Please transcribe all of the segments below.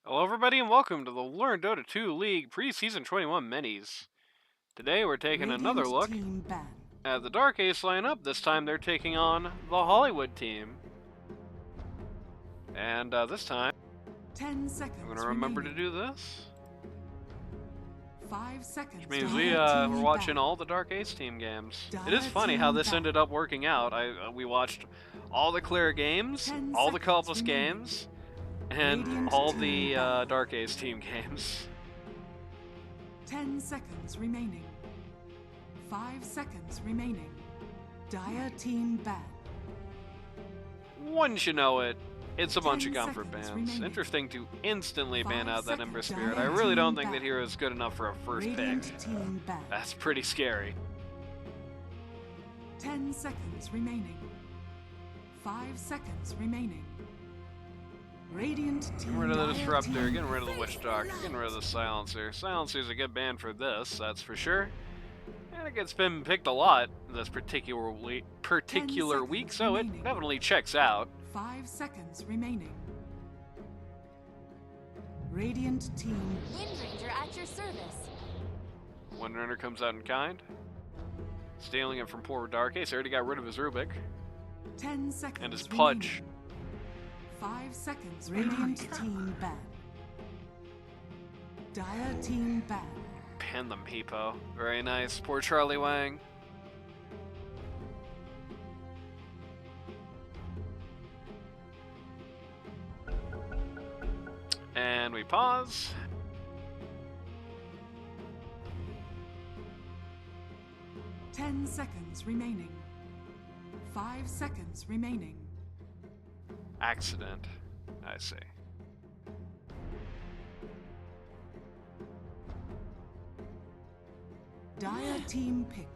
Hello everybody and welcome to the Learn Dota 2 League Preseason 21 Minis. Today we're taking another look at the DarkAce lineup. This time they're taking on the Hollywood team. And this time, 10 seconds I'm going to remember to do this. 5 seconds. Which means we're watching all the DarkAce team games. It is funny how this ended up working out. We watched all the clear games, all the Culpus games, and all the DarkAce team games. 10 seconds remaining. 5 seconds remaining. Dire team ban. Wouldn't you know it, it's a bunch of comfort bans. Interesting to instantly ban out that Ember Spirit. I really don't think that hero is good enough for a first pick. That's pretty scary. 10 seconds remaining. 5 seconds remaining. Radiant team. Getting rid of the Disruptor, getting rid of the Witch Doctor, getting rid of the Silencer. Silencer's a good ban for this, that's for sure. And it gets been picked a lot this particular week, so it definitely checks out. 5 seconds remaining. Radiant team. Windranger at your service. Windrunner comes out in kind. Stealing it from poor DarkAce. Already got rid of his Rubik. 10 seconds. And his Pudge. 5 seconds. Radiant team ban. Dire team ban. Pan them, Hippo. Very nice. Poor Charlie Wang. And we pause. Ten seconds remaining. 5 seconds remaining. Accident. I see. Dire team pick.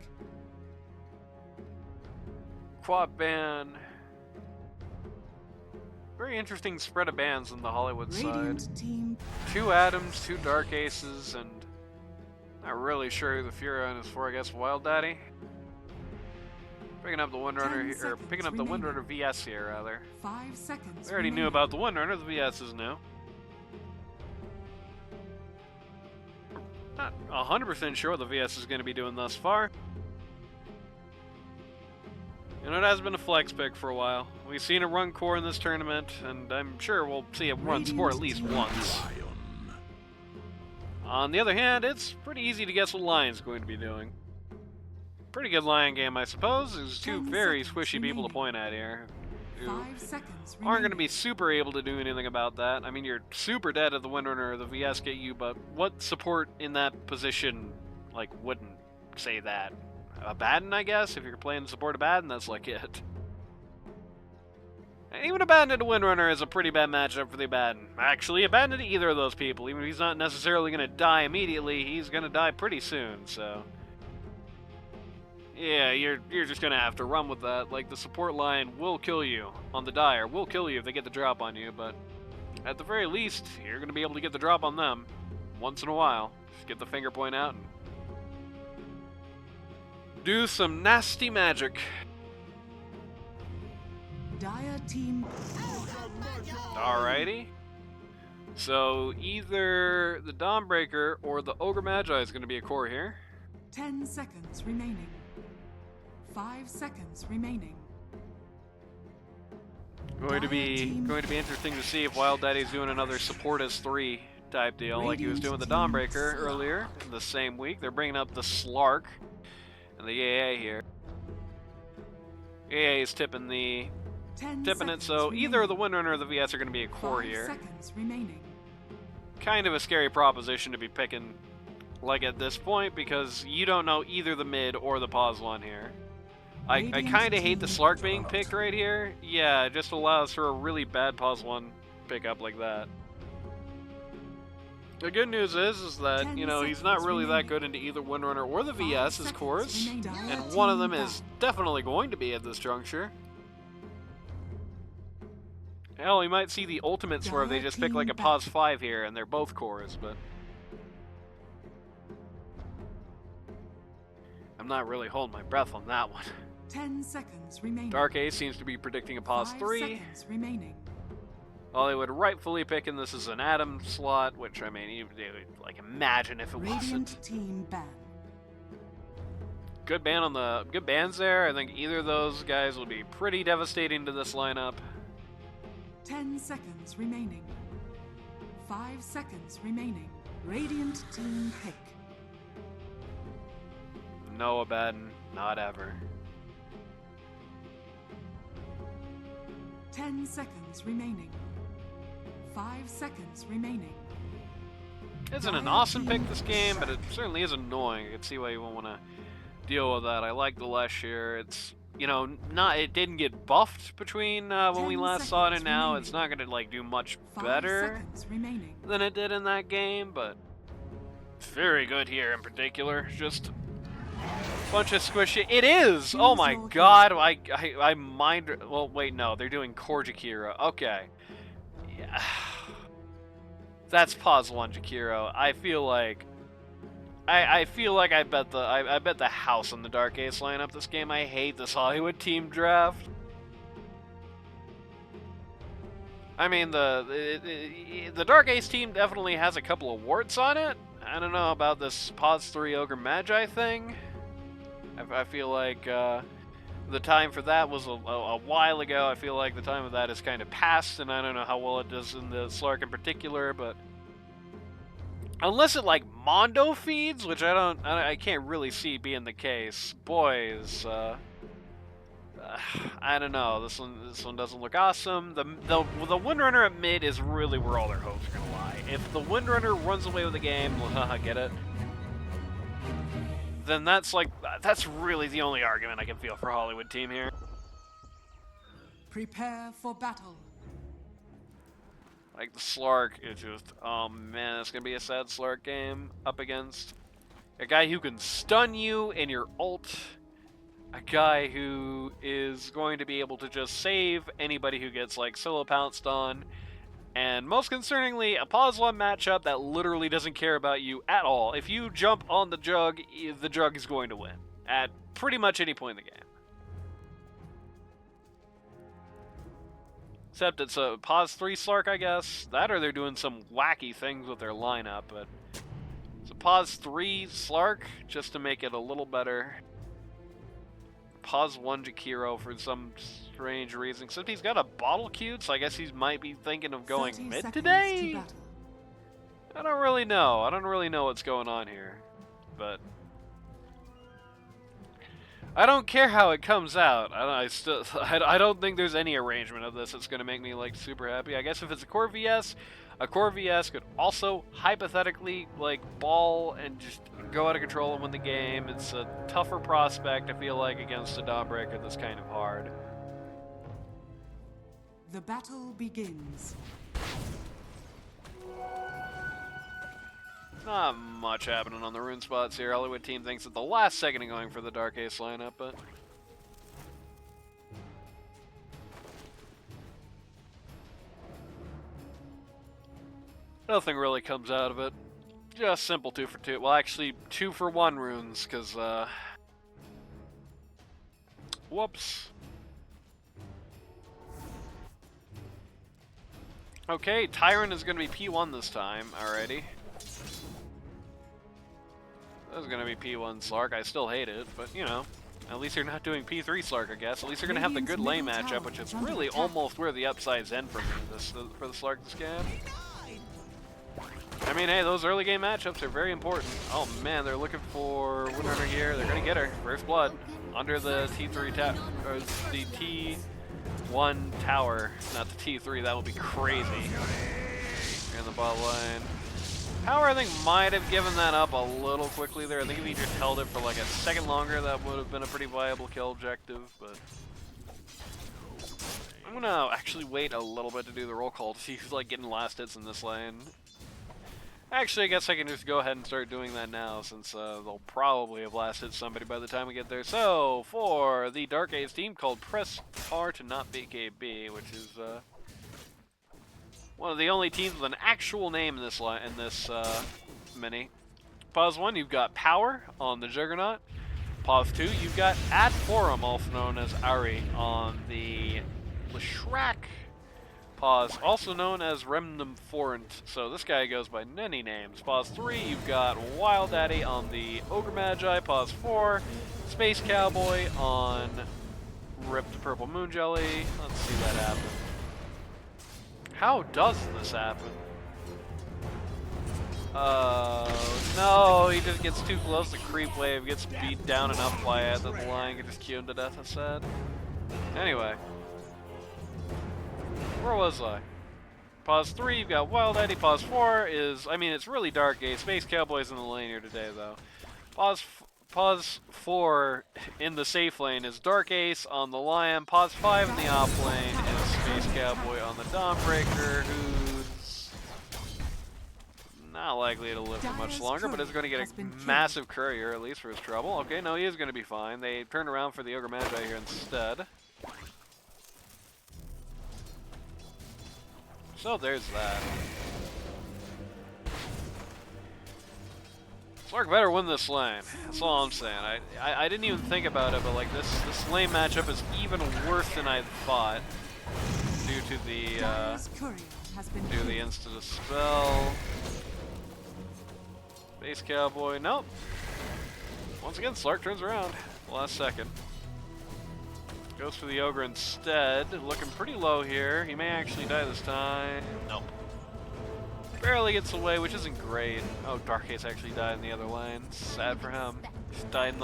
Quad ban. Very interesting spread of bans on the Hollywood Radiant side. Team. 2 Adams, 2 DarkAces, and not really sure who the Furion is for. I guess Wild Daddy. Picking up the Windrunner here, or picking up the Windrunner VS here, rather. 5 seconds. We already knew about the Windrunner. The VS is new. Not 100% sure what the VS is going to be doing thus far. And it has been a flex pick for a while. We've seen it run core in this tournament, and I'm sure we'll see it run support at least once. On the other hand, it's pretty easy to guess what Lion's going to be doing. Pretty good Lion game, I suppose. There's 2 very squishy people to point at here. Who 5 seconds aren't going to be super able to do anything about that. I mean, you're super dead at the Windrunner or the VS get you, but what support in that position, like, wouldn't say that? A Baden, I guess? If you're playing support a Baden, that's like it. And even a Baden and a Windrunner is a pretty bad matchup for the Baden. Actually, a Baden to either of those people. Even if he's not necessarily going to die immediately, he's going to die pretty soon, so... Yeah, you're just going to have to run with that. Like, the support line will kill you on the Dire. Will kill you if they get the drop on you, but... At the very least, you're going to be able to get the drop on them. Once in a while. Just get the finger point out and... do some nasty magic. Dire team. Alrighty. So either the Dawnbreaker or the Ogre Magi is going to be a core here. 10 seconds remaining. 5 seconds remaining. Going to be interesting to see if Wild Daddy's doing another support as 3 type deal like he was doing the Dawnbreaker earlier in the same week. They're bringing up the Slark and the AA here. AA is tipping it, so either the Windrunner or the VS are going to be a core here. 5 seconds remaining. Kind of a scary proposition to be picking like at this point because you don't know either the mid or the pause one here. I kind of hate the Slark being picked right here. Yeah, it just allows for a really bad pause one pickup like that. The good news is that, you know, he's not really that good into either Windrunner or the VS's cores, and one of them is definitely going to be at this juncture. Hell, you might see the ultimate swerve, they just pick like a pause 5 here, and they're both cores, but... I'm not really holding my breath on that one. 10 seconds remaining. DarkAce seems to be predicting a pause 3. 5 seconds remaining. Hollywood rightfully picking this as an Adam slot, which, I mean, like, imagine if it wasn't. Radiant team ban. Good ban on the good bans there. I think either of those guys will be pretty devastating to this lineup. 10 seconds remaining. 5 seconds remaining. Radiant team pick. No Abaddon, not ever. 10 seconds remaining. 5 seconds remaining. Isn't an awesome pick this game, but it certainly is annoying. I can see why you won't want to deal with that. I like the Lesh here. It's, you know, it didn't get buffed between when we last saw it and now. It's not going to, like, do much better than it did in that game, but very good here in particular. Just a bunch of squishy. It is! Oh my god, I mind. Well, wait, no, they're doing Core Jakiro. Okay. Yeah. That's pause 1 Jakiro. I feel like I bet the house on the DarkAce lineup this game. I hate this Hollywood team draft. I mean, the DarkAce team definitely has a couple of warts on it. I don't know about this pause 3 Ogre Magi thing. I feel like the time for that was a while ago. I feel like the time of that is kind of past, and I don't know how well it does in the Slark in particular, but unless it like Mondo feeds, which I can't really see being the case. Boys, I don't know. This one doesn't look awesome. The Windrunner at mid is really where all their hopes are gonna lie. If the Windrunner runs away with the game, get it? Then that's really the only argument I can feel for Hollywood team here. Prepare for battle. Like the Slark is just, oh man, it's gonna be a sad Slark game up against a guy who can stun you in your ult, a guy who is going to be able to just save anybody who gets like solo pounced on, and most concerningly, a pause 1 matchup that literally doesn't care about you at all. If you jump on the jug is going to win at pretty much any point in the game. Except it's a pause 3 Slark, I guess. That or they're doing some wacky things with their lineup, but it's a pause 3 Slark just to make it a little better. Pause 1 Jakiro for some strange reason. Except he's got a bottle queued, so I guess he might be thinking of going mid today? I don't really know. I don't really know what's going on here. But I don't care how it comes out. I don't think there's any arrangement of this that's going to make me like super happy. I guess if it's a core VS could also hypothetically like ball and just go out of control and win the game. It's a tougher prospect, I feel like, against a Dawnbreaker that's kind of hard. The battle begins. Not much happening on the rune spots here. Hollywood team thinks at the last second of going for the DarkAce lineup, but nothing really comes out of it. Just simple 2 for 2. Well, actually 2 for 1 runes, because whoops. Okay, Tyrant is going to be P1 this time. Alrighty. This is going to be P1 Slark. I still hate it, but, you know, at least you're not doing P3 Slark, I guess. At least you're going to have the good lane matchup, which is really almost where the upside's end for me for the Slark this game. I mean, hey, those early game matchups are very important. Oh man, they're looking for Windrunner here. They're going to get her. First blood. Under the T3 or the T1 tower. Not the T3, that would be crazy. In the bot lane. Power, I think, might have given that up a little quickly there. I think if he just held it for like a second longer, that would have been a pretty viable kill objective, but I'm gonna actually wait a little bit to do the roll call to see who's like getting last hits in this lane. Actually, I guess I can just go ahead and start doing that now, since they'll probably have last hit somebody by the time we get there. So, for the DarkAce team called Press R to not BKB, which is one of the only teams with an actual name in this mini. Pause 1, you've got Power on the Juggernaut. Pause 2, you've got Ad Forum, also known as Ari, on the Leshrac. Pause, also known as Remnant. So this guy goes by many names. Pause 3, you've got Wild Daddy on the Ogre Magi. Pause 4, Space Cowboy on Ripped Purple Moon Jelly. Let's see that happen. How does this happen? No, he just gets too close to Creep Wave, gets beat down enough by it that the lion can just cue him to death instead. Anyway. Where was I? Pause 3, you've got Wild Eddie. Pause 4 is, I mean, it's really DarkAce. Space Cowboy's in the lane here today, though. Pause 4 in the safe lane is DarkAce on the Lion. Pause 5 in the off lane is Space Cowboy on the Dawnbreaker, who's not likely to live for much longer, but is going to get a massive courier, at least for his trouble. Okay, no, he is going to be fine. They turned around for the Ogre Magi here instead. So there's that. Slark better win this lane. That's all I'm saying. I didn't even think about it, but like this lane matchup is even worse than I thought due to the Insta Dispel. Base Cowboy, nope. Once again, Slark turns around. Last second. Goes for the Ogre instead. Looking pretty low here. He may actually die this time. Nope. Barely gets away, which isn't great. Oh, DarkAce actually died in the other lane. Sad for him. Just died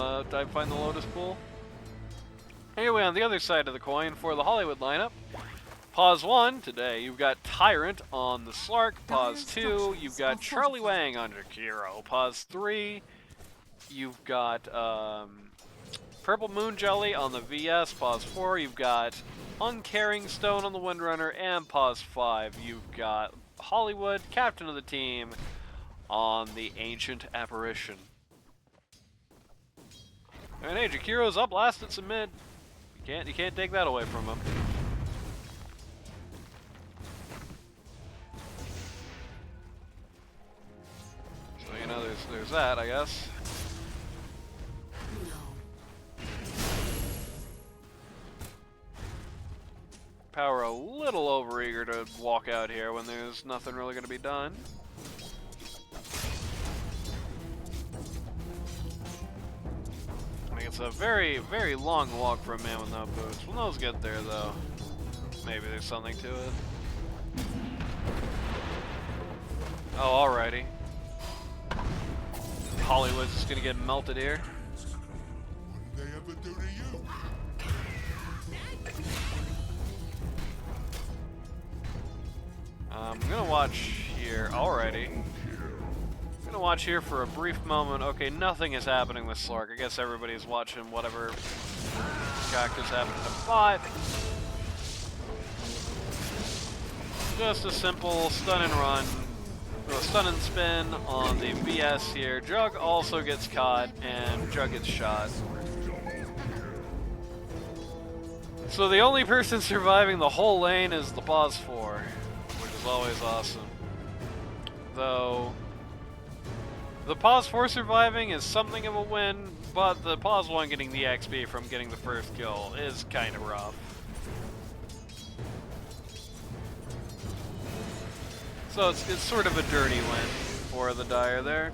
find the Lotus Pool. Anyway, on the other side of the coin for the Hollywood lineup. Pause 1 today, you've got Tyrant on the Slark. Pause 2, you've got Charlie Wang on Jakiro. Pause 3, you've got Purple Moon Jelly on the VS. Pause 4, you've got Uncaring Stone on the Windrunner. And pause 5, you've got Hollywood, captain of the team, on the Ancient Apparition. And hey, Jakiro's up last at some mid. You can't take that away from him. So you know there's that, I guess. Power a little overeager to walk out here when there's nothing really going to be done. I think it's a very, very long walk for a man with no boots. When those get there, though, maybe there's something to it. Oh, alrighty. Hollywood's just going to get melted here. What did they ever do to you? I'm gonna watch here. Alrighty. I'm gonna watch here for a brief moment. Okay, nothing is happening with Slark. I guess everybody's watching whatever cactus happened to bot. Just a simple stun and run. Stun and spin on the VS here. Jug also gets caught, and Jug gets shot. So the only person surviving the whole lane is the Pause 4. Always awesome. Though the Pause 4 surviving is something of a win, but the Pause 1 getting the XP from getting the first kill is kind of rough. So it's sort of a dirty win for the Dire there.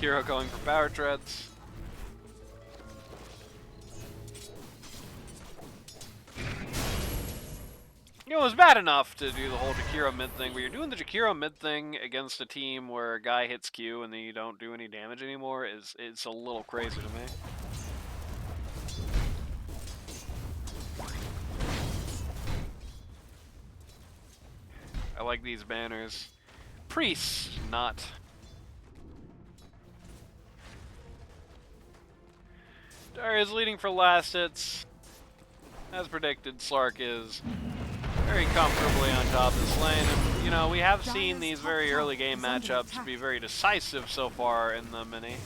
Kiro going for power treads. You know, it was bad enough to do the whole Jakiro mid thing, but you're doing the Jakiro mid thing against a team where a guy hits Q and then you don't do any damage anymore. It's a little crazy to me. I like these banners. Priests, not. Dire is leading for last hits. As predicted, Slark is very comfortably on top of this lane. And, you know, we have seen these very early game matchups be very decisive so far in the mini.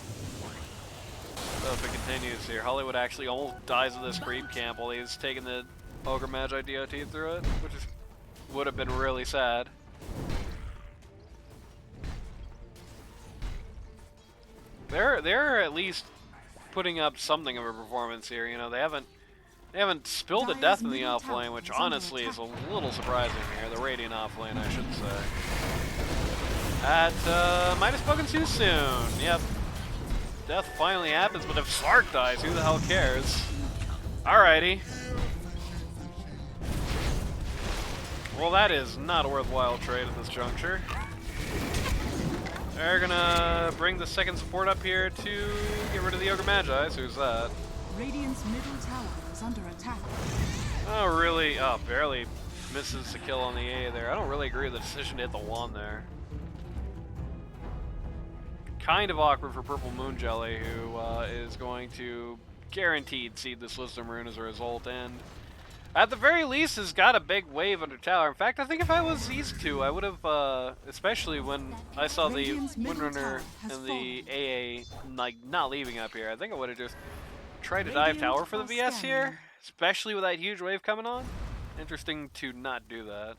So if it continues here, Hollywood actually almost dies of this creep camp while he's taking the Ogre Magi DOT through it, which would have been really sad. They're at least putting up something of a performance here. You know, they haven't They haven't spilled to death in the middle off tower lane, which is under honestly is a attack. little surprising here. The Radiant off lane, I should say. That might have spoken too soon. Yep. Death finally happens, but if Slark dies, who the hell cares? Alrighty. Well, that is not a worthwhile trade at this juncture. They're gonna bring the second support up here to get rid of the Ogre Magi. So who's that? Radiant's middle tower is under attack. Oh, really? Oh, barely misses the kill on the A there. I don't really agree with the decision to hit the wand there. Kind of awkward for Purple Moon Jelly, who is going to guaranteed seed this Wisdom Rune as a result, and at the very least has got a big wave under tower. In fact, I think if I was these two, I would have, especially when I saw the Radiant's middle Windrunner tower has and the AA like not leaving up here, I think I would have just tried to dive Radiant tower for the are VS scanning. here, especially with that huge wave coming on. Interesting to not do that.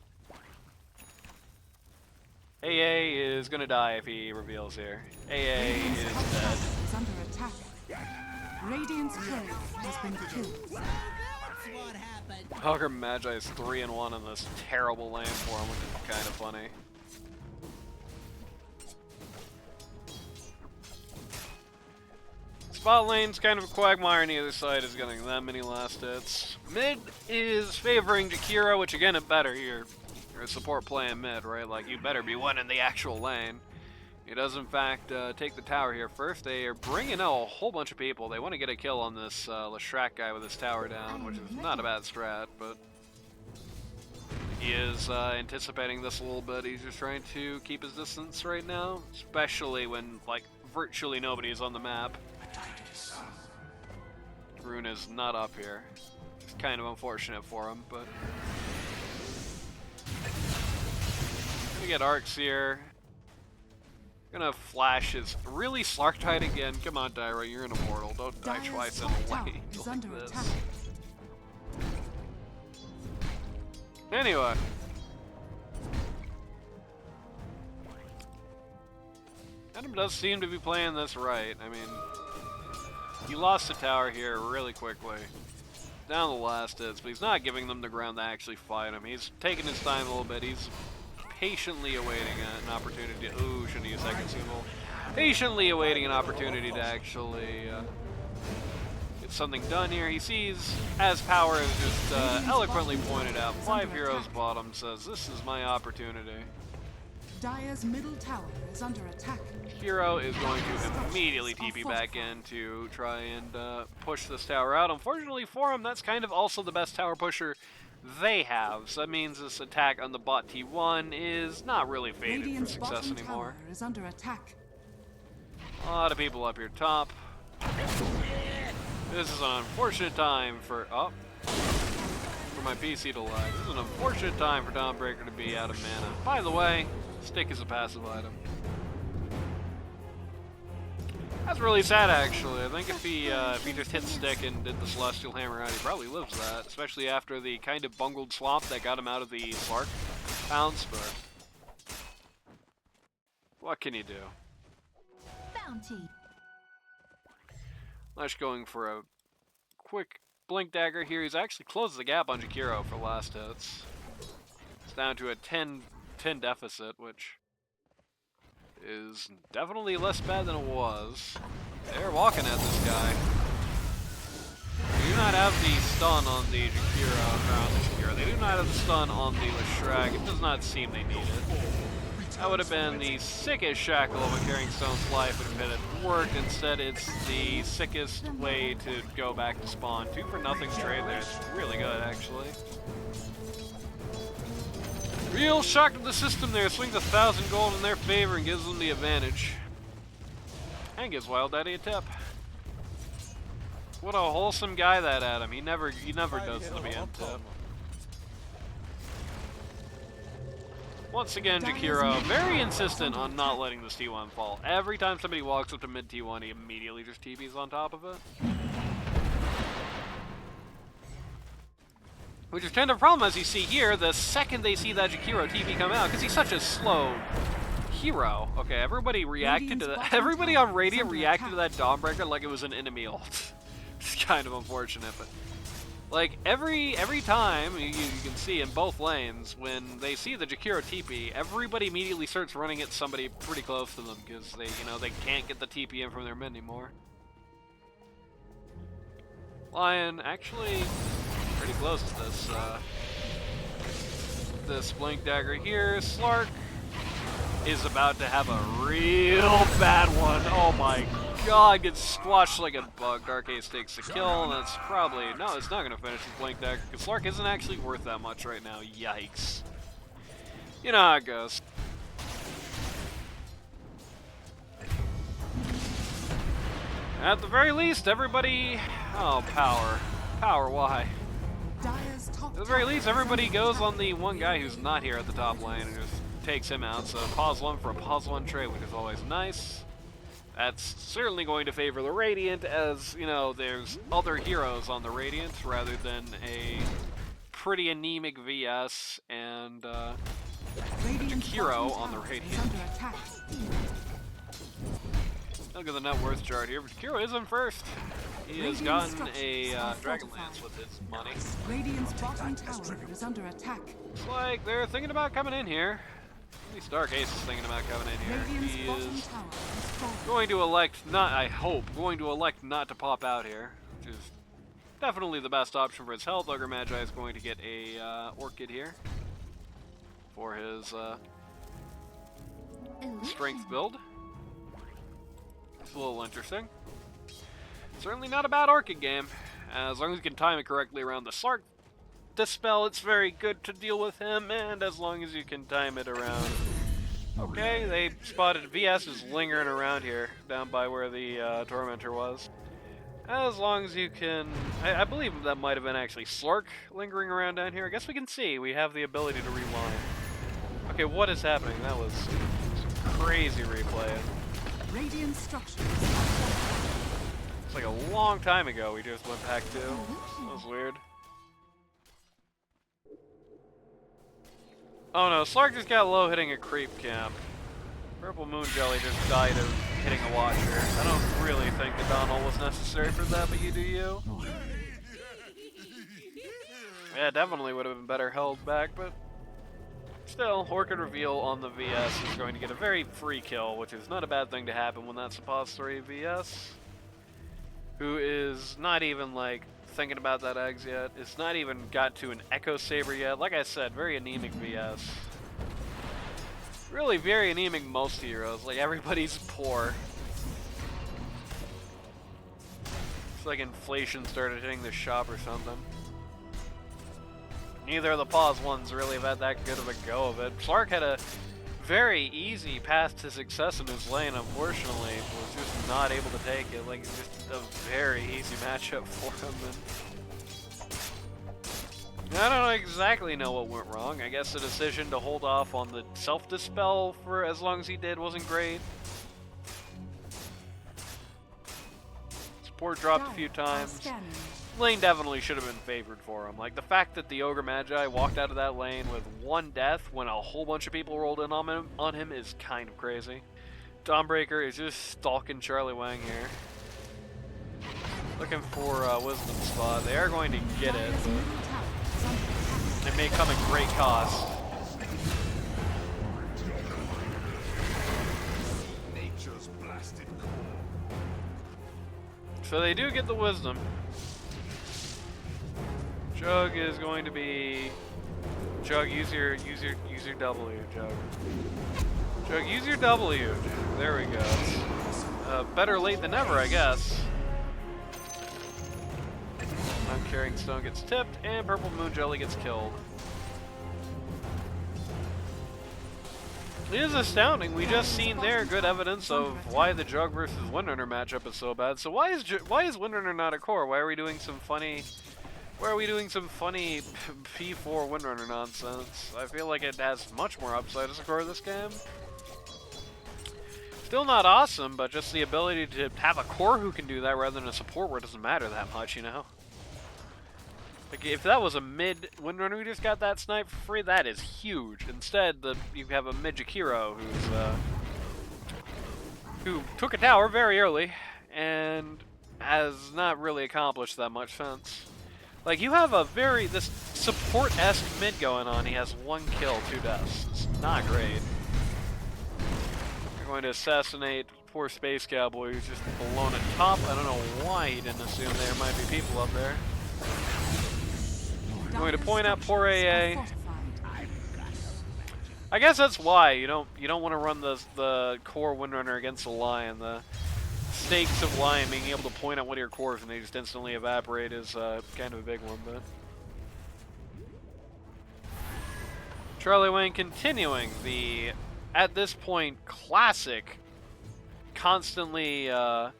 AA is gonna die if he reveals here. AA Radiant's is top dead. tower is under attack. Radiant's turret has been killed. Ogre Magi is 3-1 in this terrible lane for him, which is kind of funny. Spot lane's kind of a quagmire, and the other side is getting that many last hits. Mid is favoring Jakiro, which again, it better here. You're a support playing mid, right? Like, you better be winning the actual lane. He does, in fact, take the tower here first. They are bringing out a whole bunch of people. They want to get a kill on this Leshrac guy with his tower down, which is not a bad strat, but he is anticipating this a little bit. He's just trying to keep his distance right now, especially when, like, virtually nobody is on the map. Rune is not up here. It's kind of unfortunate for him, but gonna get arcs here. Gonna flash his really Slark tied again. Come on, Dyra, you're an immortal. Don't die Dire's twice in top a tower lane is like under this. attack. Anyway. Adam does seem to be playing this right. I mean, he lost the tower here really quickly. Down the last hits, but he's not giving them the ground to actually fight him. He's taking his time a little bit. He's patiently awaiting an opportunity. Ooh, shouldn't use second symbol. Patiently awaiting an opportunity to actually get something done here. He sees, as Power has just eloquently pointed out, 5 heroes bottom, says, this is my opportunity. Dire's middle tower is under attack. Hero is going to immediately TP back in to try and push this tower out. Unfortunately for him, that's kind of also the best tower pusher they have. So that means this attack on the bot T1 is not really fated for Radiant's success bottom anymore. tower is under attack. A lot of people up here top. This is an unfortunate time for my PC to lag. This is an unfortunate time for Dawnbreaker to be out of mana. By the way, stick is a passive item. That's really sad, actually. I think if he just hit stick and did the Celestial Hammer out, he probably lives that. Especially after the kind of bungled swap that got him out of the Slark pounce, but what can you do? Bounty. Lash going for a quick blink dagger here. He's actually closed the gap on Jakiro for last hits. It's down to a 10 deficit, which is definitely less bad than it was. They're walking at this guy. They do not have the stun on the Jakiro, They do not have the stun on the Leshrac. It does not seem they need it. That would have been the sickest shackle of a Carrying Stone's life if it had worked. Instead, it's the sickest way to go back to spawn. 2 for nothing trade there. It's really good, actually. Real shock to the system there. Swings 1,000 gold in their favor and gives them the advantage. And gives Wild Daddy a tip. What a wholesome guy that Adam. He never does the end tip. Once again, Jakiro, very insistent on not letting this T1 fall. Every time somebody walks up to mid T1, he immediately just TPs on top of it. Which is kind of a problem, as you see here, the second they see that Jakiro TP come out, because he's such a slow hero. Okay, everybody reacted to that. Everybody on Radiant reacted to that Dawnbreaker like it was an enemy ult. It's kind of unfortunate, but Like, every time, you can see in both lanes, when they see the Jakiro TP, everybody immediately starts running at somebody pretty close to them, because they, they can't get the TP in from their mid anymore. Lion, actually, pretty close to this Blink Dagger here. Slark is about to have a real bad one. Oh my god, gets squashed like a bug. DarkAce takes the kill, and that's probably... No, it's not going to finish with Blink Dagger, because Slark isn't actually worth that much right now. Yikes. You know how it goes. At the very least, everybody... Oh, power. Power, why? At the very least, everybody goes on the one guy who's not here at the top lane and just takes him out. So pause 1 for a pause 1 trade, which is always nice. That's certainly going to favor the Radiant, as, there's other heroes on the Radiant rather than a pretty anemic VS and Jakiro on the Radiant. Look at the net worth chart here. Jakiro is in first. He has gotten a Dragonlance with his money. Radiant's bottom tower is under attack. Looks like they're thinking about coming in here. At least DarkAce is thinking about coming in here. He is going to elect not, I hope, going to elect not to pop out here, which is definitely the best option for his health. Ogre Magi is going to get a Orchid here for his strength build. It's a little interesting. Certainly not a bad Orchid game. As long as you can time it correctly around the Slark Dispel, it's very good to deal with him, and as long as you can time it around... Okay, they spotted VS is lingering around here, down by where the Tormentor was. As long as you can... I believe that might have been actually Slark lingering around down here. I guess we can see. We have the ability to rewind. Okay, what is happening? That was some crazy replay. Radiant structures. It's like a long time ago we just went back to. That was weird. Oh no, Slark just got low hitting a creep camp. Purple Moon Jelly just died of hitting a Watcher. I don't really think the Donald was necessary for that, but you do you. Yeah, definitely would have been better held back, but still, Orchid Reveal on the VS is going to get a very free kill, which is not a bad thing to happen when that's suppository VS. Who is not even, like, thinking about that eggs yet. It's not even got to an Echo Saber yet. Like I said, very anemic VS. Really very anemic most heroes. Like, everybody's poor. It's like inflation started hitting the shop or something. Neither of the pause ones really have had that good of a go of it. Slark had a very easy path to success in his lane, unfortunately. Was just not able to take it. Like, just a very easy matchup for him. And I don't exactly know what went wrong. I guess the decision to hold off on the self-dispel for as long as he did wasn't great. Support dropped a few times. Lane definitely should have been favored for him. Like, the fact that the Ogre Magi walked out of that lane with one death when a whole bunch of people rolled in on him is kind of crazy. Dawnbreaker is just stalking Charlie Wang here. Looking for a Wisdom spot. They are going to get it, but it may come at great cost. Nature's blasted So they do get the Wisdom. Jug is going to be... Jug, use your W, Jug. Jug, use your W. There we go. Better late than never, I guess. Non-carrying stone gets tipped, and Purple Moon Jelly gets killed. It is astounding. We just seen there good evidence of why the Jug versus Windrunner matchup is so bad. So why is Windrunner not a core? Why are we doing some funny... Why are we doing some funny P4 Windrunner nonsense? I feel like it has much more upside as a core of this game. Still not awesome, but just the ability to have a core who can do that rather than a support where it doesn't matter that much, you know? Like, if that was a mid Windrunner who just got that snipe for free, that is huge. Instead, you have a mid Jakiro who took a tower very early and has not really accomplished that much since. Like, you have this support-esque mid going on. He has 1 kill, 2 deaths. It's not great. You're going to assassinate poor Space Cowboy who's just alone at top. I don't know why he didn't assume there might be people up there. I'm going to point out poor AA. I guess that's why you don't want to run the core Windrunner against the Lion. The stakes of Lion being able to point out one of your cores and they just instantly evaporate is kind of a big one, but Charlie Wayne continuing the, at this point, classic, constantly up,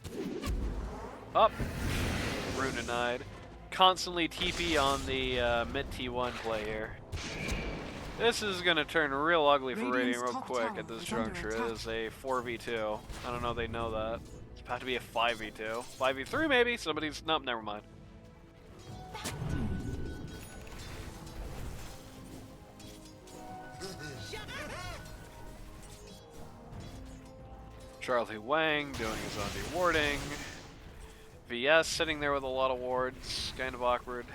rune denied, constantly TP on the mid T1 play here. This is going to turn real ugly for Radiant real quick at this juncture. It is a 4v2. I don't know if they know that. It's about to be a 5v2. 5v3 maybe? Somebody's... Nope, never mind. Charlie Wang doing his own dewarding. VS sitting there with a lot of wards. Kind of awkward.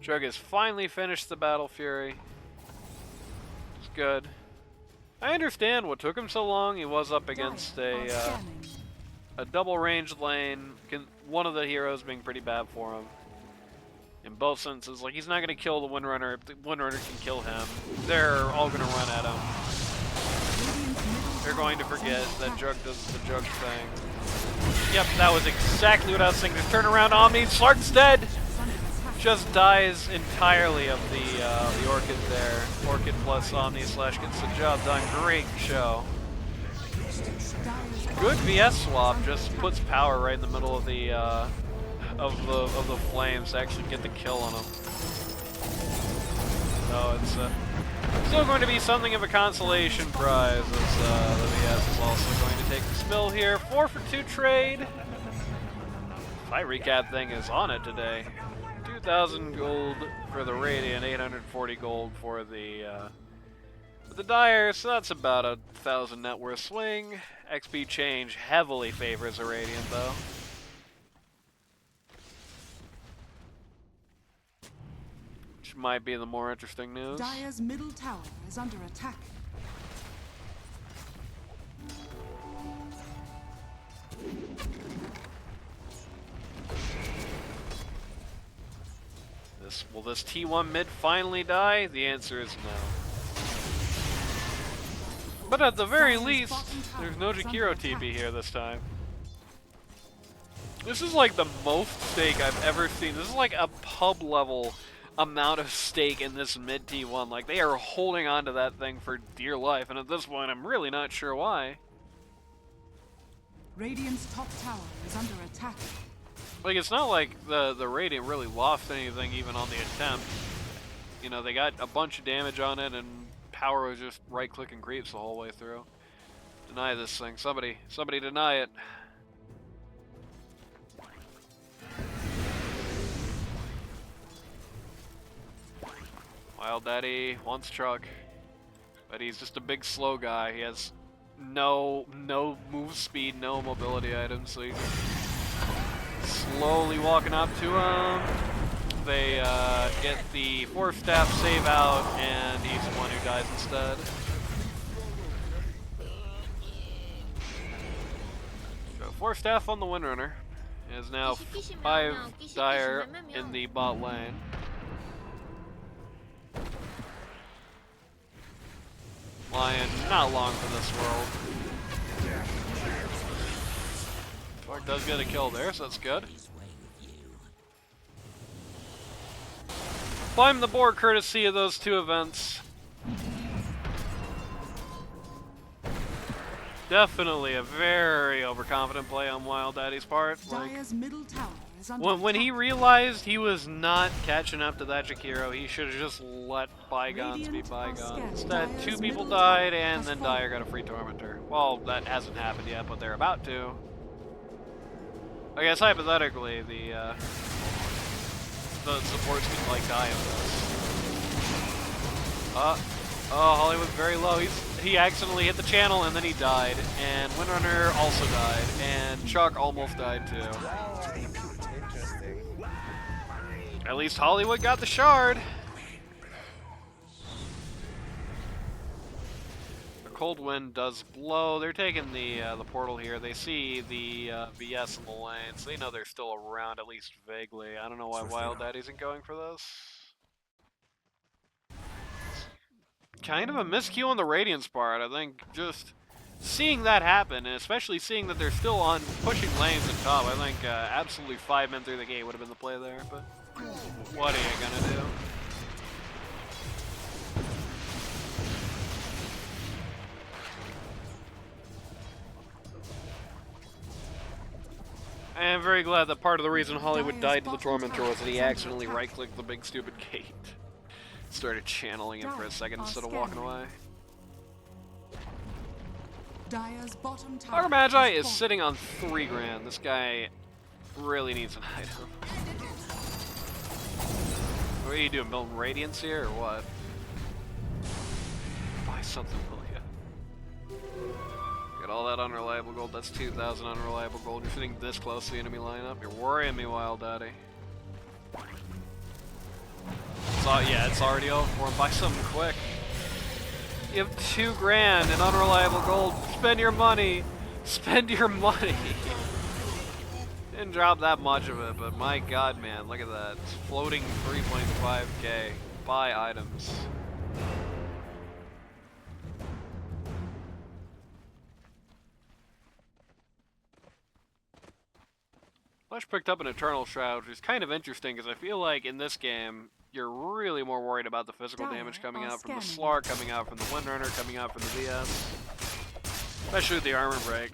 Jug has finally finished the Battle Fury. It's good. I understand what took him so long. He was up against a double ranged lane. One of the heroes being pretty bad for him. In both senses, like he's not going to kill the Windrunner. If the Windrunner can kill him, they're all going to run at him. They're going to forget that Jug does the Jug thing. Yep, that was exactly what I was thinking. Just turn around, Omni. Slark's dead. Just dies entirely of the Orchid there. Orchid plus Omni slash gets the job done. Great show. Good VS swap. Just puts power right in the middle of the flames to actually get the kill on them. So it's still going to be something of a consolation prize, as the VS is also going to take the spill here. 4 for 2 trade. My recap thing is on it today. 2,000 gold for the Radiant, 840 gold for the Dire, so that's about a 1,000 net worth swing. XP change heavily favors the Radiant though. Which might be the more interesting news. Dire's middle tower is under attack. Will this T1 mid finally die? The answer is no. But at the very least, there's no Jakiro TP here this time. This is like the most stake I've ever seen. This is like a pub level amount of stake in this mid T1. Like they are holding on to that thing for dear life, and at this point I'm really not sure why. Radiant's top tower is under attack. Like, it's not like the Radiant really lost anything even on the attempt. You know, they got a bunch of damage on it, and power was just right-clicking creeps the whole way through. Deny this thing. Somebody deny it. Wild Daddy wants Truck, but he's just a big slow guy. He has no move speed, no mobility items, so he's slowly walking up to him. They get the Force Staff save out, and he's the one who dies instead. So Force Staff on the Windrunner. Is now 5 Dire in the bot lane. Lion, not long for this world. Clark does get a kill there, so that's good. Climb the board courtesy of those 2 events. Definitely a very overconfident play on Wild Daddy's part. Like, Dire's middle tower is under when he realized he was not catching up to that Jakiro, he should have just let bygones be bygones. Instead, 2 people died, and then Dire got a free Tormentor. Well, that hasn't happened yet, but they're about to. I guess hypothetically, the supports can like die of this. Oh, Hollywood very low. He accidentally hit the channel and then he died. And Windrunner also died. And Chuck almost died too. Interesting. At least Hollywood got the shard. The cold wind does blow. They're taking the portal here. They see the VS in the lane, so they know they're still around at least vaguely. I don't know why Wild Daddy isn't going for this. Kind of a miscue on the Radiance part. I think just seeing that happen, and especially seeing that they're still on pushing lanes at top, I think absolutely 5 men through the gate would have been the play there, but what are you gonna do? I am very glad that part of the reason Hollywood died to the Tormentor was that he accidentally right-clicked the big stupid gate. Started channeling him for a second instead of walking away. Dire's bottom tower Our Magi is fallen. sitting on 3 grand. This guy really needs an item. What are you doing, building Radiance here, or what? Buy something, will ya? Get all that unreliable gold. That's 2,000 unreliable gold. You're sitting this close to the enemy lineup. You're worrying me, Wild Daddy. So, yeah, it's already over for him. Buy something quick. You have 2 grand in unreliable gold. Spend your money. Spend your money. Didn't drop that much of it, but my god, man, look at that. It's floating 3.5k. Buy items. Flesh picked up an Eternal Shroud, which is kind of interesting because I feel like in this game, you're really more worried about the physical damage coming out from the Slark, coming out from the Windrunner, coming out from the VS. Especially with the armor break.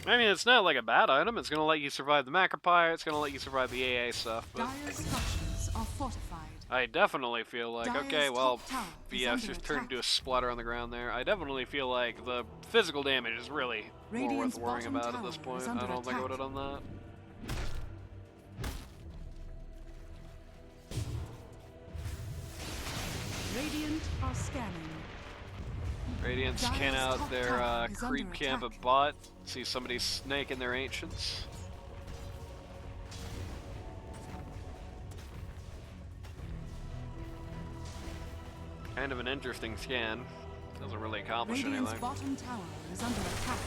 I mean, it's not like a bad item. It's going to let you survive the Macropire. It's going to let you survive the AA stuff. But Dire's structures are fortified. I definitely feel like, Dire's okay, well, top tower is VS under just turned attack. into a splatter on the ground there. I definitely feel like the physical damage is really more Radiant's worth worrying bottom about at this tower point. is I under don't think I would have attack. done that. Radiant are scanning. Radiant scan Dire's out top their tower is creep under camp attack. at bot. See somebody snaking their ancients. Kind of an interesting scan. Doesn't really accomplish Radiant's anything. bottom tower is under attack.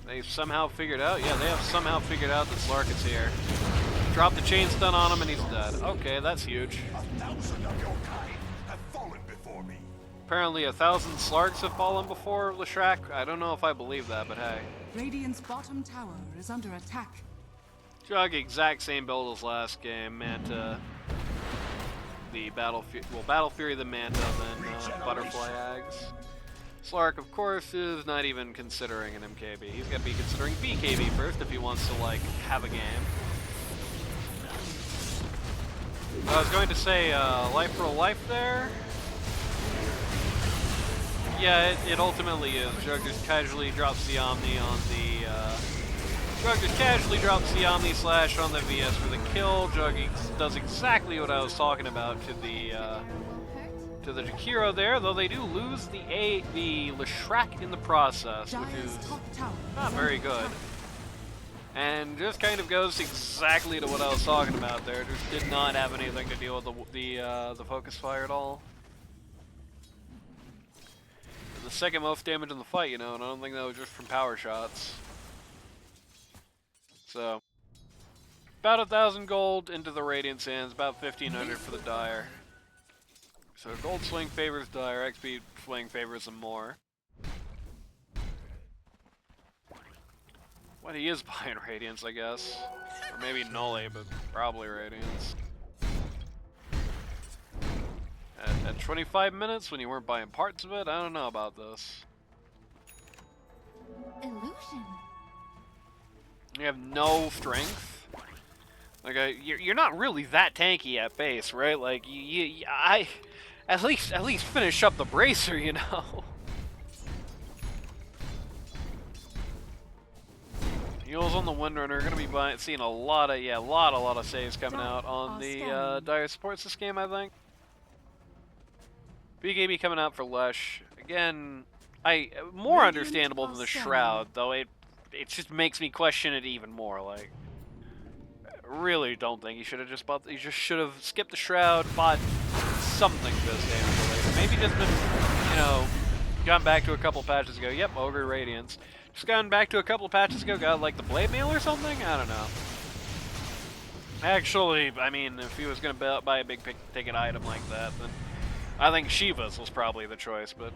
They've somehow figured out, yeah, they have somehow figured out that Slark is here. Drop the chain stun on him and he's dead. Okay, that's huge. 1,000 of your kind have fallen before me. Apparently 1,000 Slarks have fallen before Leshrac. I don't know if I believe that, but hey. Radiant's bottom tower is under attack. Jug, exact same build as last game. Manta, the Battle Fury, the Manta, then Butterfly Ags. Slark, of course, is not even considering an MKB. He's got to be considering BKB first if he wants to, like, have a game. I was going to say, life for a life there. Yeah, it ultimately is. Jug just casually drops the Omni on the, Jug just casually drops the Omni Slash on the VS for the kill. Jug does exactly what I was talking about to the Jakiro there, though they do lose the Leshrac in the process, which Dire's is top tower not is very under good. attack. And just kind of goes exactly to what I was talking about there. Just did not have anything to deal with the focus fire at all. The second most damage in the fight, you know, and I don't think that was just from power shots. So, about 1,000 gold into the Radiant Sands, about 1,500 for the Dire. So gold swing favors Dire, XP swing favors them more. What he is buying Radiance, I guess. Or maybe Nole, but probably Radiance. At 25 minutes, when you weren't buying parts of it, I don't know about this. Illusion. You have no strength. Like, you're not really that tanky at base, right? Like, at least finish up the bracer, you know. Heals on the Windrunner are gonna be seeing a lot of saves coming out on the Dire supports this game, I think. BKB coming out for Lush. Again, more Radiant understandable than the Shroud, though it just makes me question it even more. Like, really don't think he should have just bought. He just should have skipped the Shroud, bought something this damage related. Maybe just been, you know, gone back to a couple patches ago. Yep, Ogre Radiance. Just gone back to a couple patches ago, got like the Blade Mail or something? I don't know. Actually, I mean, if he was going to buy a big ticket item like that, then I think Shiva's was probably the choice, but,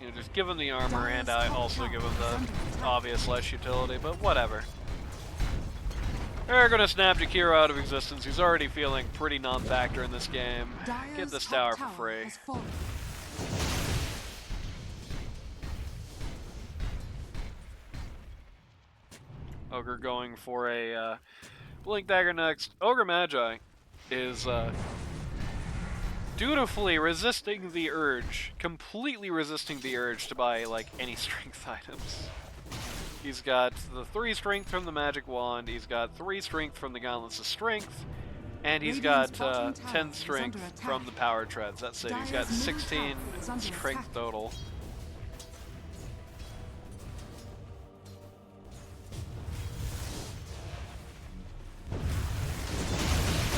you know, just give him the armor and I also give him the obvious less utility, but whatever. They're going to snap Jakiro out of existence. He's already feeling pretty non-factor in this game. Get this tower for free. Ogre going for a Blink Dagger next. Ogre Magi is dutifully resisting the urge, completely resisting the urge to buy like any strength items. He's got the 3 strength from the Magic Wand, he's got 3 strength from the Gauntlets of Strength, and he's got 10 strength from the Power Treads. That's it. He's got 16 strength total.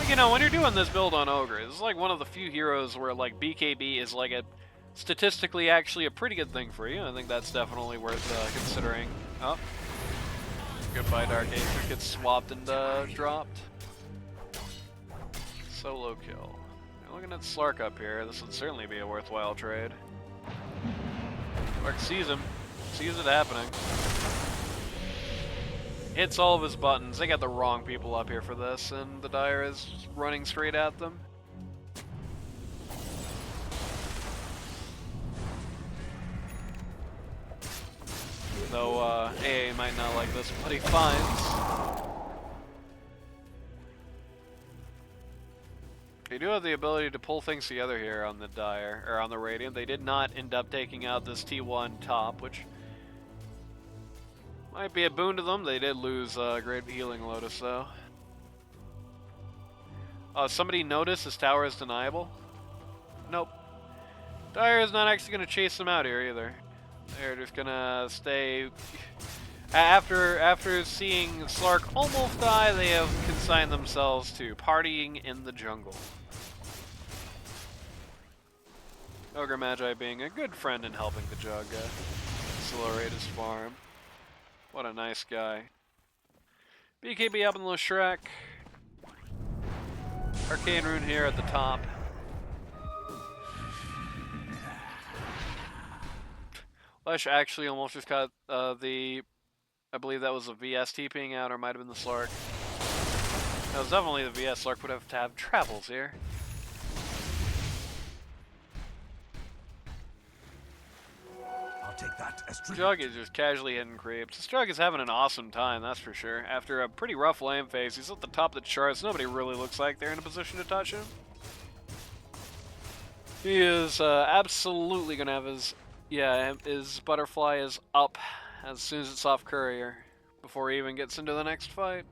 You know, when you're doing this build on Ogre, this is like one of the few heroes where like BKB is like a statistically actually a pretty good thing for you. I think that's definitely worth considering. Oh, goodbye DarkAce. Gets swapped and dropped. Solo kill. You're looking at Slark up here. This would certainly be a worthwhile trade. Slark sees him, sees it happening. Hits all of his buttons. They got the wrong people up here for this, and the Dire is running straight at them. Though AA might not like this, but he finds. They do have the ability to pull things together here on the Dire, or on the Radiant. They did not end up taking out this T1 top, which might be a boon to them. They did lose Great Healing Lotus, though. Somebody noticed this tower is deniable? Nope. Dire is not actually going to chase them out here, either. They're just going to stay... After seeing Slark almost die, they have consigned themselves to partying in the jungle. Ogre Magi being a good friend and helping the Jug accelerate his farm. What a nice guy. BKB up in the Shrek. Arcane Rune here at the top. Lush actually almost just got I believe that was a VS TPing out, or might have been the Slark. That was definitely the VS. Slark would have to have travels here. Take that as Jug is just casually hitting creeps. This Jug is having an awesome time, that's for sure. After a pretty rough lane phase, he's at the top of the charts. Nobody really looks like they're in a position to touch him. He is absolutely going to have his butterfly is up as soon as it's off courier, before he even gets into the next fight.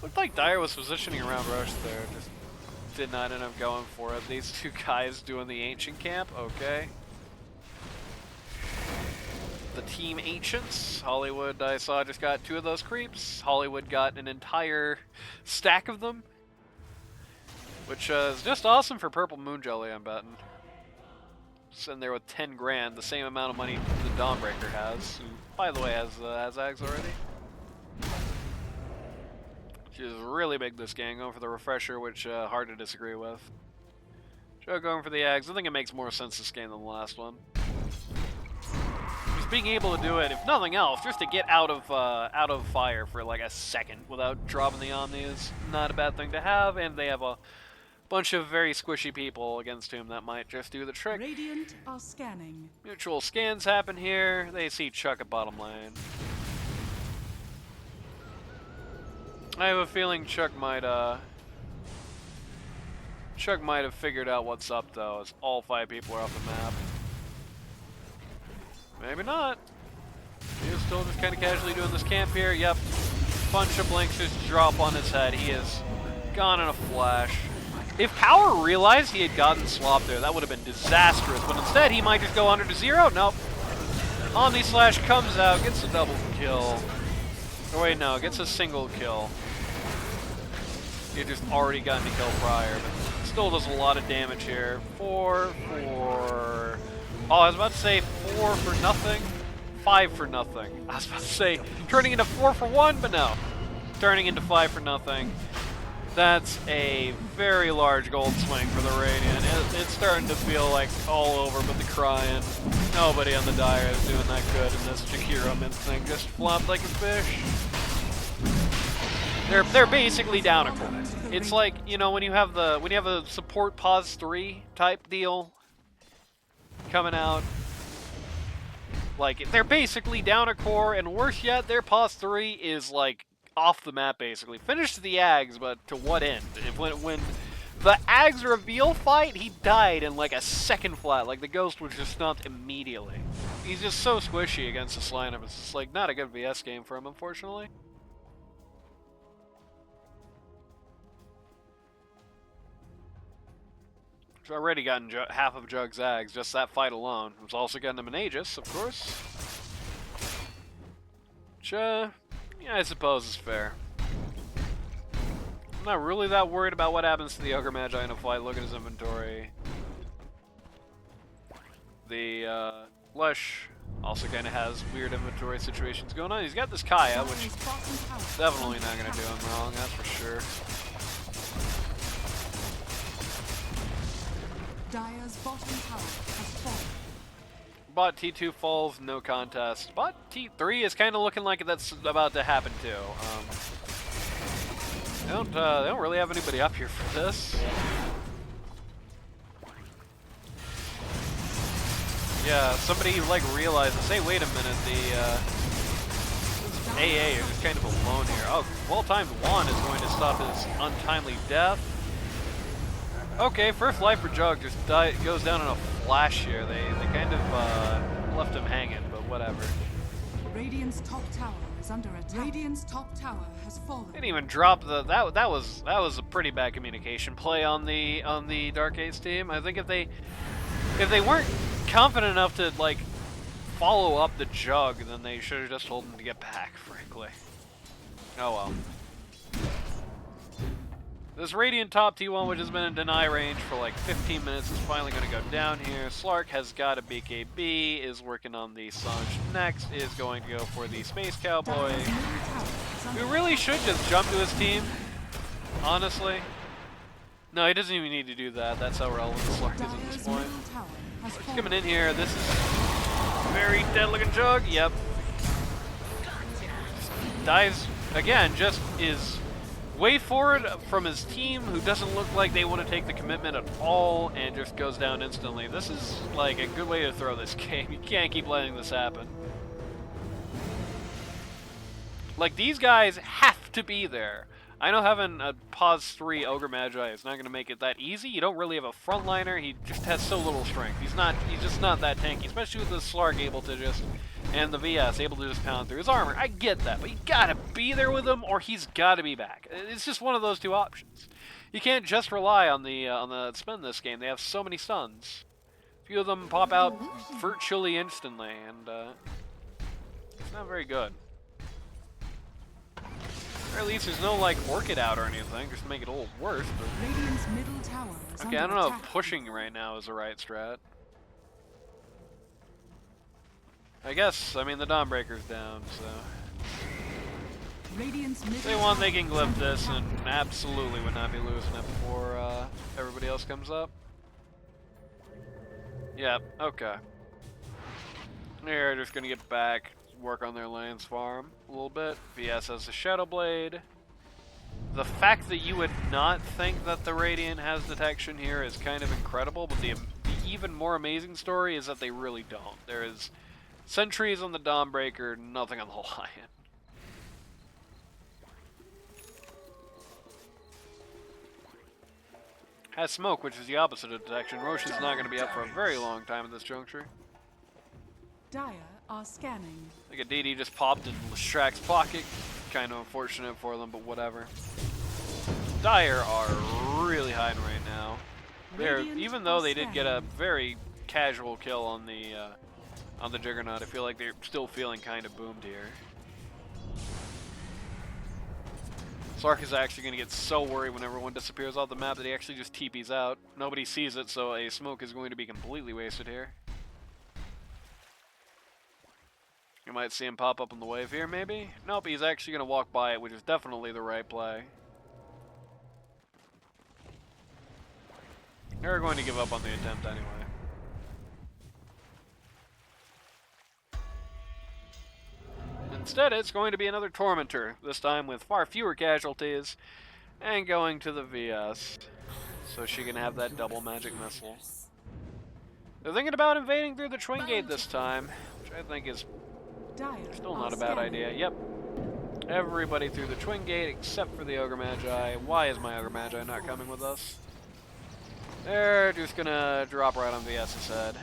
Looked like Dire was positioning around Roche there, just did not end up going for it. These two guys doing the Ancient camp, okay. The Team Ancients. Hollywood, I saw, just got 2 of those creeps. Hollywood got an entire stack of them, which is just awesome for Purple Moon Jelly, I'm betting. Sitting there with 10 grand, the same amount of money the Dawnbreaker has, who, by the way, has Azags already. She is really big this game, going for the refresher, which hard to disagree with. Joe going for the Ags. I think it makes more sense this game than the last one. Just being able to do it, if nothing else, just to get out of fire for like a second without dropping the Omni is not a bad thing to have, and they have a bunch of very squishy people against whom that might just do the trick. Radiant are scanning. Mutual scans happen here. They see Chuck at bottom lane. I have a feeling Chuck might have figured out what's up, though, as all 5 people are off the map. Maybe not. He's still just kind of casually doing this camp here. Yep. Bunch of blinks just drop on his head. He is Gone in a flash. If Power realized he had gotten swapped there, that would have been disastrous. But instead, he might just go under to 0. Nope. Omni Slash comes out, gets a double kill. Or wait, no, gets a single kill. He had just already gotten a kill prior, but still does a lot of damage here. 4 for... Oh, I was about to say 4 for nothing. 5 for nothing. I was about to say turning into 4 for 1, but no. Turning into 5 for nothing. That's a very large gold swing for the Radiant. It's starting to feel like all over but the crying. Nobody on the Dire is doing that good in this Jakiro Mint thing. Just flopped like a fish. They're basically down a core. It's like, you know, when you have a support pause 3 type deal coming out. Like, they're basically down a core, and worse yet, their pause 3 is like off the map basically. Finished the Ags, but to what end? When the Ags reveal fight, he died in like a second flat. Like the Ghost was just stunned immediately. He's just so squishy against this lineup. It's just like not a good VS game for him, unfortunately. He's already gotten half of Jug's Ags, just that fight alone. He's also gotten him an Aegis, of course. Which, yeah, I suppose is fair. I'm not really that worried about what happens to the Ogre Magi in a fight. Look at his inventory. The Lush also kind of has weird inventory situations going on. He's got this Kaya, which is definitely not going to do him wrong, that's for sure. Dire's bottom tower has fallen. Bot T2 falls, no contest. Bot T3 is kind of looking like that's about to happen too. They don't really have anybody up here for this. Yeah, somebody like realized, hey, wait a minute, the AA is just kind of alone here. Oh, well-timed Juan is going to stop his untimely death. Okay, first life for Jug just goes down in a flash here. They kind of left him hanging, but whatever. Radiant's top tower is under attack. Radiant's top tower has fallen. Didn't even drop the that was a pretty bad communication play on the DarkAce team. I think if they weren't confident enough to like follow up the Jug, then they should have just told him to get back, frankly. Oh well. This Radiant top T1, which has been in deny range for like 15 minutes, is finally going to go down here. Slark has got a BKB, is working on the Sanj next, is going to go for the Space Cowboy, who really should just jump to his team, honestly. No, he doesn't even need to do that. That's how relevant Slark is at this point. He's coming in here. This is very dead-looking Jug. Yep. Dives, again, just is way forward from his team, who doesn't look like they want to take the commitment at all, and just goes down instantly. This is like a good way to throw this game. You can't keep letting this happen. Like, these guys have to be there. I know having a pause 3 Ogre Magi is not going to make it that easy. You don't really have a frontliner. He just has so little strength. He's just not that tanky, especially with the Slark able to just, and the VS able to just pound through his armor. I get that, but you gotta be there with him, or he's gotta be back. It's just one of those two options. You can't just rely on the spin this game. They have so many stuns. A few of them pop out virtually instantly, and it's not very good. Or at least there's no like Orchid out or anything, just to make it a little worse. But Radiant's middle tower is okay, I under don't know if attack. pushing right now is the right strat. I guess, I mean, the Dawnbreaker's down, so Radiant's middle if they want, they tower can is glyph under this attack. and absolutely would not be losing it before everybody else comes up. Yep, okay. They're just gonna get back, work on their lanes farm a little bit. VS has the Shadow Blade. The fact that you would not think that the Radiant has detection here is kind of incredible, but the even more amazing story is that they really don't. There is sentries on the Dawnbreaker, nothing on the Lion. Has smoke, which is the opposite of detection. Roche is not going to be up for a very long time at this juncture. Dire are scanning. Like a DD just popped in Shrek's pocket. Kind of unfortunate for them, but whatever. Dire are really hiding right now. Radiant Even though are they did get a scanning. very casual kill on the Juggernaut, I feel like they're still feeling kind of boomed here. Slark is actually going to get so worried when everyone disappears off the map that he actually just TPs out. Nobody sees it, so a smoke is going to be completely wasted here. You might see him pop up on the wave here, maybe? Nope, he's actually going to walk by it, which is definitely the right play. They're going to give up on the attempt anyway. Instead, it's going to be another Tormentor, this time with far fewer casualties, and going to the VS, so she can have that double magic missile. They're thinking about invading through the Twin Gate this time, which I think is Dire still are not a bad scanning. idea. Yep. Everybody through the Twin Gate except for the Ogre Magi. Why is my Ogre Magi not coming with us? They're just gonna drop right on VS's head.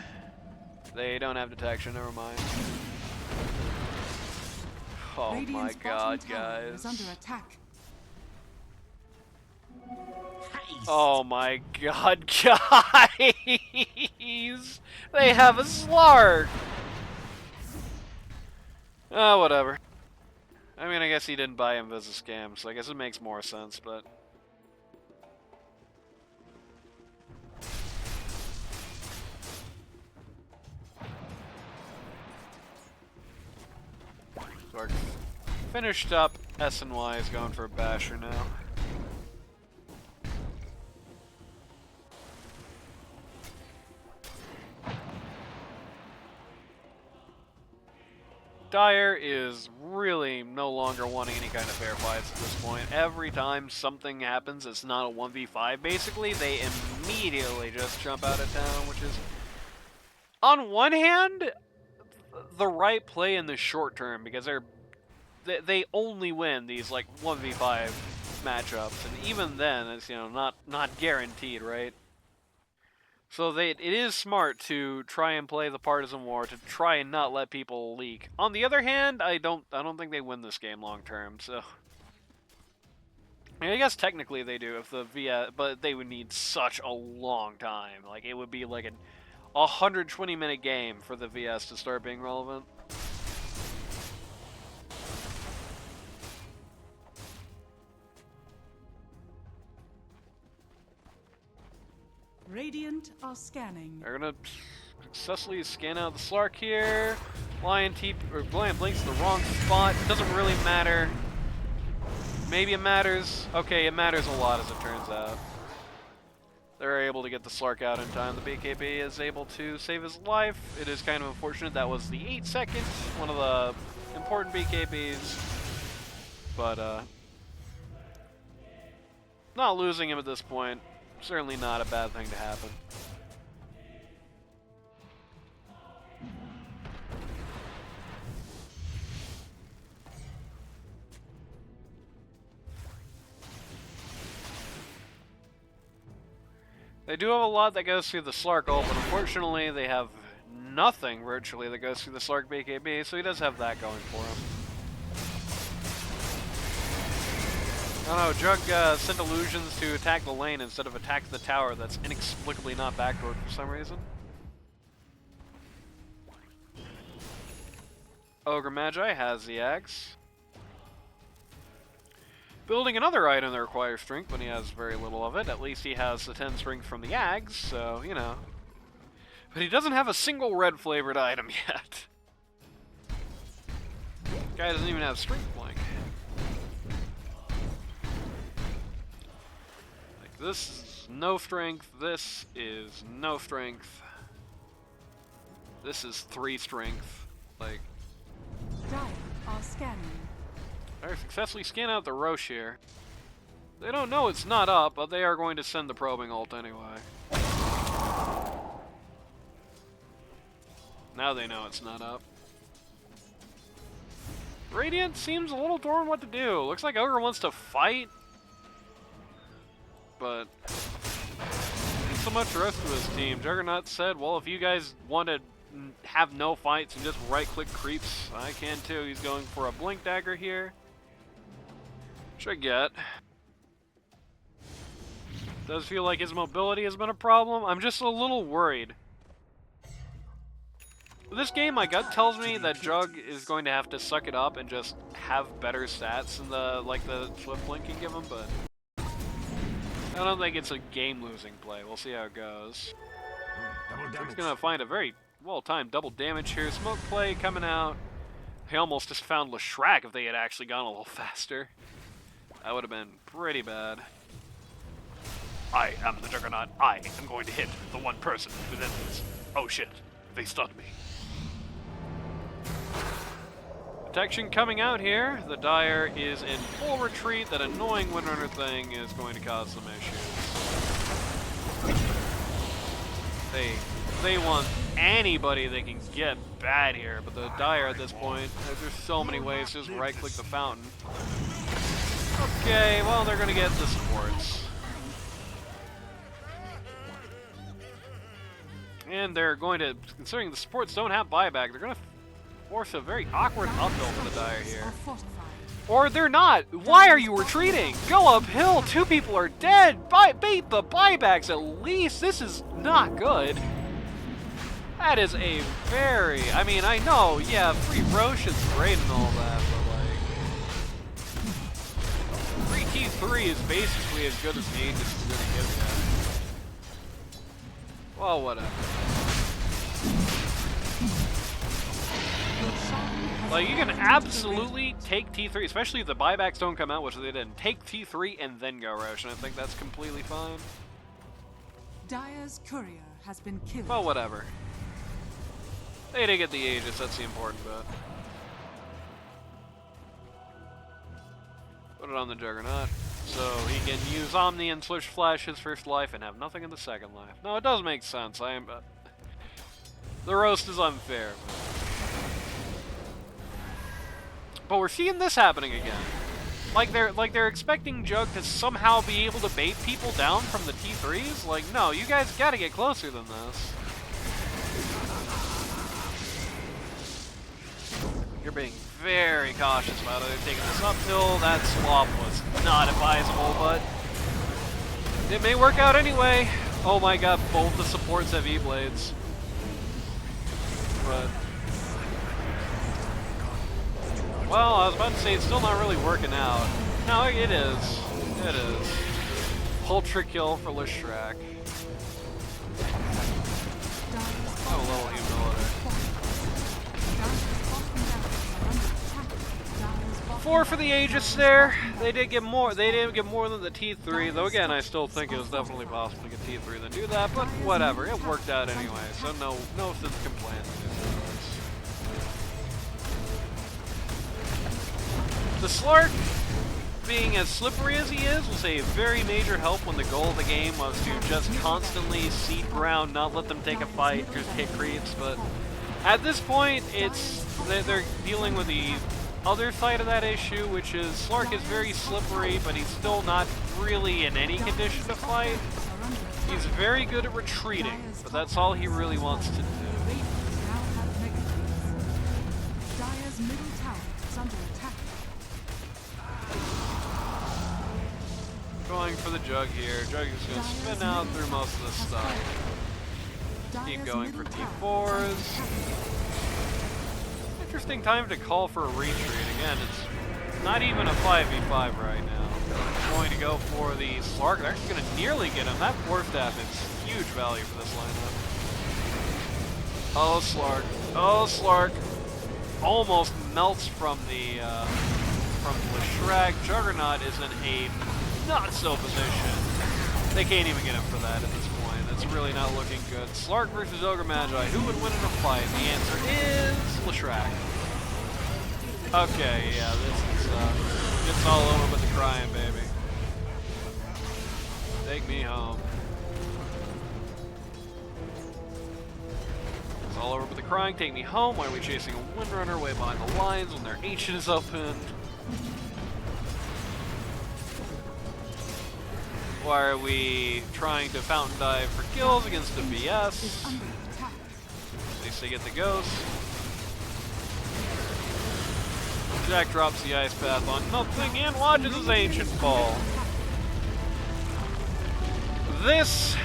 They don't have detection, never mind. Oh my Radiant's god, bottom tower is guys. under attack. Oh my god, guys! They have a Slark! Oh, whatever. I mean, I guess he didn't buy him as a scam, so I guess it makes more sense, but... Slark finished up. S&Y is going for a basher now. Dire is really no longer wanting any kind of fair fights at this point. Every time something happens that's not a 1v5, basically, they immediately just jump out of town, which is, on one hand, the right play in the short term, because they only win these, like, 1v5 matchups, and even then, it's, you know, not guaranteed, right? So it is smart to try and play the partisan war to try and not let people leak. On the other hand, I don't think they win this game long term. So I mean, I guess technically they do if the VS, but they would need such a long time. Like it would be like a 120-minute game for the VS to start being relevant. Radiant are scanning. They're gonna successfully scan out the Slark here. Lion blinks the wrong spot. Doesn't really matter. Maybe it matters. Okay, it matters a lot as it turns out. They're able to get the Slark out in time. The BKB is able to save his life. It is kind of unfortunate that was the 8 seconds, one of the important BKBs. But not losing him at this point. Certainly not a bad thing to happen. They do have a lot that goes through the Slark ult, but unfortunately they have nothing virtually that goes through the Slark BKB, so he does have that going for him. I don't know, Jug sent illusions to attack the lane instead of attack the tower that's inexplicably not backdoored for some reason. Ogre Magi has the axe. Building another item that requires strength when he has very little of it. At least he has the 10 strength from the axe, so, you know. But he doesn't have a single red flavored item yet. Guy doesn't even have strength blink. Like, this is no strength, this is no strength. This is 3 strength. Like, Dire are scanning. they're successfully scanning out the Roche here. They don't know it's not up, but they are going to send the probing ult anyway. Now they know it's not up. Radiant seems a little torn what to do. Looks like Ogre wants to fight, but not so much the rest of his team. Juggernaut said, well, if you guys want to have no fights and just right-click creeps, I can too. He's going for a blink dagger here. Which I get. Does feel like his mobility has been a problem. I'm just a little worried. With this game, my gut tells me that Jug is going to have to suck it up and just have better stats than the Swift Blink can give him, but I don't think it's a game-losing play. We'll see how it goes. He's gonna find a very well-timed double damage here. Smoke play coming out. He almost just found Leshrac if they had actually gone a little faster. That would have been pretty bad. I am the Juggernaut. I am going to hit the one person within this. Oh shit, they stunned me. Protection coming out here. The Dire is in full retreat. That annoying Windrunner thing is going to cause some issues. They want anybody they can get bad here, but the Dire at this point, there's so many ways to just right-click the fountain. Okay, well, they're going to get the supports. And they're going to, considering the supports don't have buyback, they're going to force a very awkward uphill for the Dire here. Or they're not! Why are you retreating? Go uphill! 2 people are dead! Bait the buybacks at least! This is not good! That is a very... I mean, I know, yeah, free Roche is great and all that, but like... Free T3 is basically as good as the Aegis is going to give you. Well, whatever. Like, you can absolutely take T3, especially if the buybacks don't come out, which they didn't. Take T3 and then go Roche, and I think that's completely fine. Dire's courier has been killed. Well, whatever. They did get the Aegis, that's the important bit. Put it on the Juggernaut, so he can use Omni and Switch Flash his first life and have nothing in the second life. No, it does make sense. I am... the roast is unfair. But we're seeing this happening again. Like they're expecting Jug to somehow be able to bait people down from the T3s? Like, no, you guys gotta get closer than this. You're being very cautious about it. They're taking this uphill. That swap was not advisable, but it may work out anyway. Oh my god, both the supports have E-Blades. But... well, I was about to say it's still not really working out. No, it is. It is. Ultra kill for Leshrac. Have a little humility. 4 for the Aegis there. They did get more. They didn't get more than the T3, though. Again, I still think it was definitely possible to get T3 than do that. But whatever, it worked out anyway. So no sense complaining. The Slark, being as slippery as he is, was a very major help when the goal of the game was to just constantly seed ground, not let them take a fight, just hit creeps. But at this point, they're dealing with the other side of that issue, which is Slark is very slippery, but he's still not really in any condition to fight. He's very good at retreating, but that's all he really wants to do. Dire's middle tower is under attack. Going for the Jug here. Jug is going to spin out through most of this stuff. Keep going for T4s. Interesting time to call for a retreat. Again, it's not even a 5v5 right now. Going to go for the Slark. They're actually going to nearly get him. That War Staff is huge value for this lineup. Oh, Slark. Oh, Slark. Almost melts from the Leshrac. Juggernaut is in a not-so position. They can't even get him for that at this point. It's really not looking good. Slark versus Ogre Magi. Who would win in a fight? The answer is Leshrac. Okay, yeah, this is it's all over with the crying, baby. Take me home. It's all over with the crying. Take me home. Why are we chasing a Windrunner way behind the lines when their Ancient is opened? Why are we trying to fountain dive for kills against the BS? At least they get the ghost. Jack drops the ice path on nothing and watches his Ancient fall. This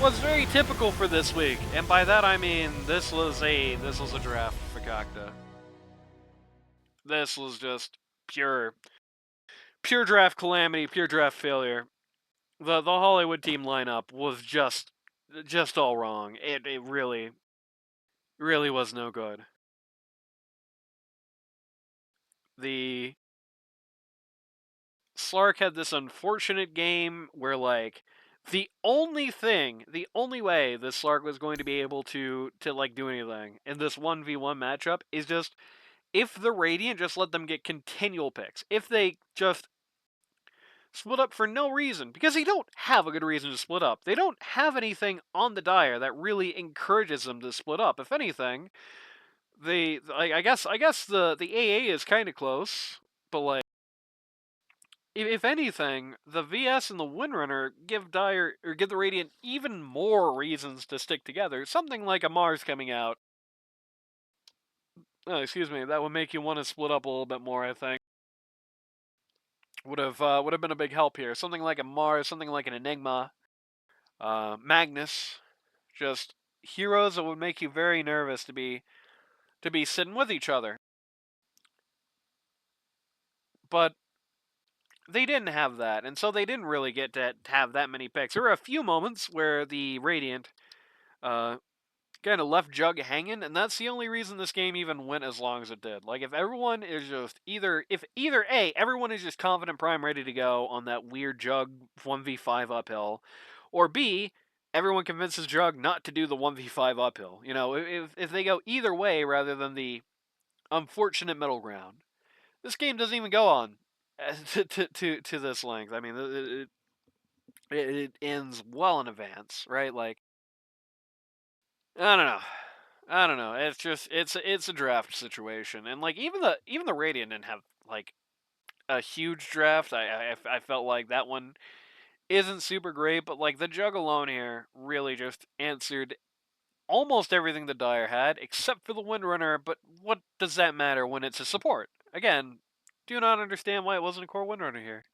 was very typical for this week, and by that I mean this was a draft for Cacta. This was just pure draft calamity, pure draft failure. The Hollywood team lineup was just all wrong. It really was no good. The Slark had this unfortunate game where, like, the only way this Slark was going to be able to like do anything in this 1v1 matchup is just if the Radiant just let them get continual picks. If they just split up for no reason, because they don't have a good reason to split up. They don't have anything on the Dire that really encourages them to split up. If anything, I guess the AA is kind of close, but like, if anything, the VS and the Windrunner give the Radiant even more reasons to stick together. Something like a Mars coming out. Oh, excuse me, that would make you want to split up a little bit more, I think. Would have been a big help here. Something like a Mars, something like an Enigma, Magnus, just heroes that would make you very nervous to be sitting with each other. But they didn't have that, and so they didn't really get to have that many picks. There were a few moments where the Radiant kind of left Jug hanging, and that's the only reason this game even went as long as it did. Like, if everyone is just either A, everyone is just confident prime ready to go on that weird Jug 1v5 uphill, or B, everyone convinces Jug not to do the 1v5 uphill. You know, if they go either way rather than the unfortunate middle ground, this game doesn't even go on to this length. I mean, it ends well in advance, right? Like, I don't know. It's just it's a draft situation, and like even the Radiant didn't have like a huge draft. I felt like that one isn't super great, but like the Jug alone here really just answered almost everything the Dire had, except for the Windrunner. But what does that matter when it's a support? Again, do not understand why it wasn't a core Windrunner here.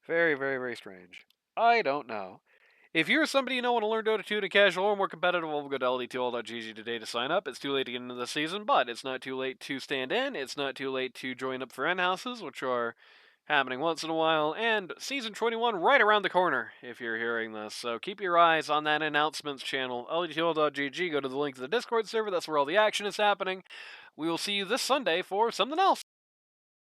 Very, very, very strange. I don't know. If you're somebody you know want to learn Dota 2 in a casual or more competitive level, go to ld2l.gg today to sign up. It's too late to get into the season, but it's not too late to stand in. It's not too late to join up for N houses, which are happening once in a while, and season 21 right around the corner if you're hearing this. So keep your eyes on that announcements channel, ld2l.gg. Go to the link to the Discord server. That's where all the action is happening. We will see you this Sunday for something else.